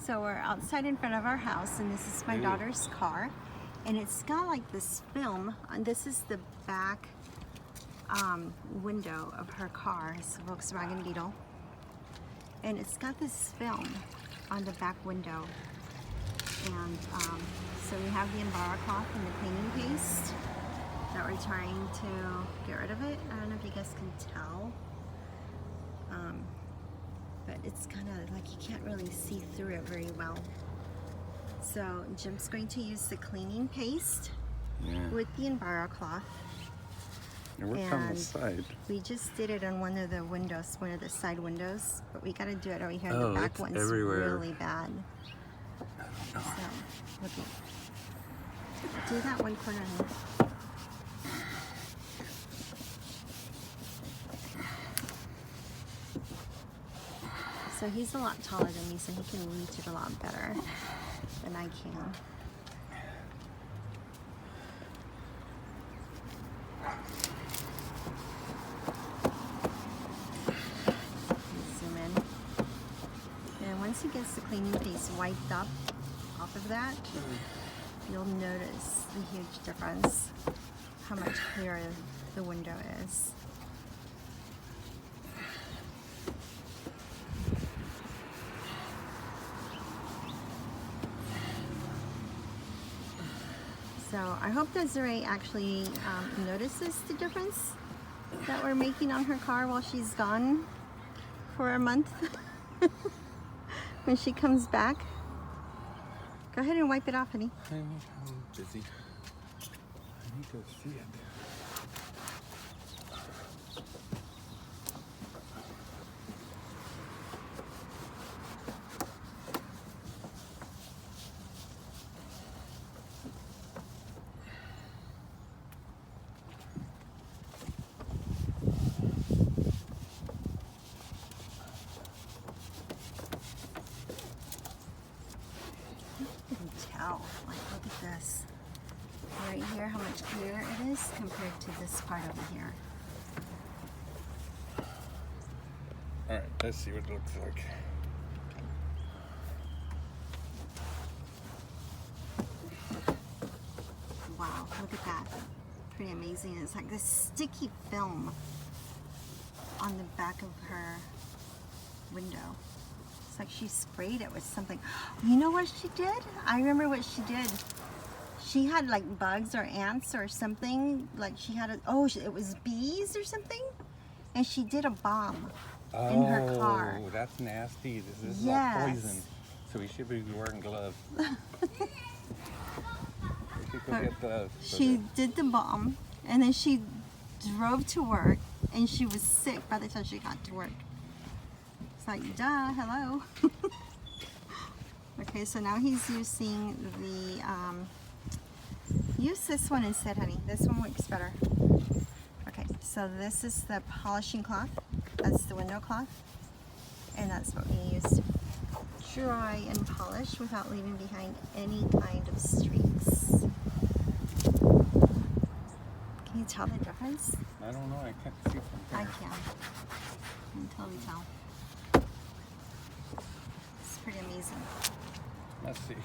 So we're outside in front of our house, and this is my daughter's car, and it's got like this film, and this is the back window of her car. It's a Volkswagen Beetle, and it's got this film on the back window, and so we have the enviro cloth and the cleaning paste that we're trying to get rid of it. I don't know if you guys can tell, but it's kind of like you can't really see through it very well. So Jim's going to use the cleaning paste with the enviro cloth. It worked on the side. We just did it on one of the windows, one of the side windows, but we got to do it over here. The back one's really bad. I don't know. So, okay. Do that one corner. So he's a lot taller than me, so he can reach it a lot better than I can. Zoom in. And once he gets the cleaning paste wiped up off of that, you'll notice the huge difference, how much clearer the window is. So I hope Desiree actually notices the difference that we're making on her car while she's gone for a month. When she comes back. Go ahead and wipe it off, honey. I'm busy. I need to see it. Like, look at this right here, how much clearer it is compared to this part over here. All right, let's see what it looks like. Wow, look at that. Pretty amazing. It's like this sticky film on the back of her window. It's like she sprayed it with something. You know what she did? I remember what she did. She had like bugs or ants or something. Like she had it was bees or something. And she did a bomb in her car. Oh, that's nasty. This is all poison. So we should be wearing gloves. We should go get gloves. She did the bomb, and then she drove to work, and she was sick by the time she got to work. Like, duh, hello. Okay, so now he's using the, use this one instead, honey. This one works better. Okay, so this is the polishing cloth. That's the window cloth. And that's what we use to dry and polish without leaving behind any kind of streaks. Can you tell the difference? I don't know, I can't see from here. I can. I can totally tell. Pretty amazing. Let's see.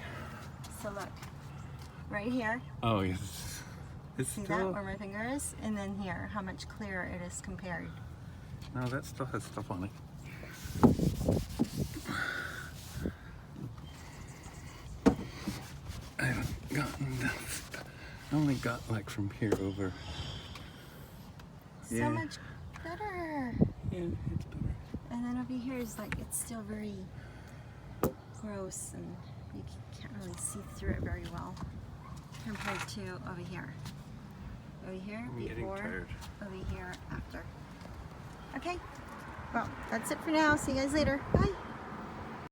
So look, right here. Oh yes. It's See still... that where my finger is? And then here, how much clearer it is compared. No, that still has stuff on it. I haven't gotten that stuff. I only got like from here over. So much better. Yeah, it's better. And then over here is like, it's still very gross, and you can't really see through it very well compared to over here. Over here, before, over here, after. Okay, well, that's it for now. See you guys later. Bye.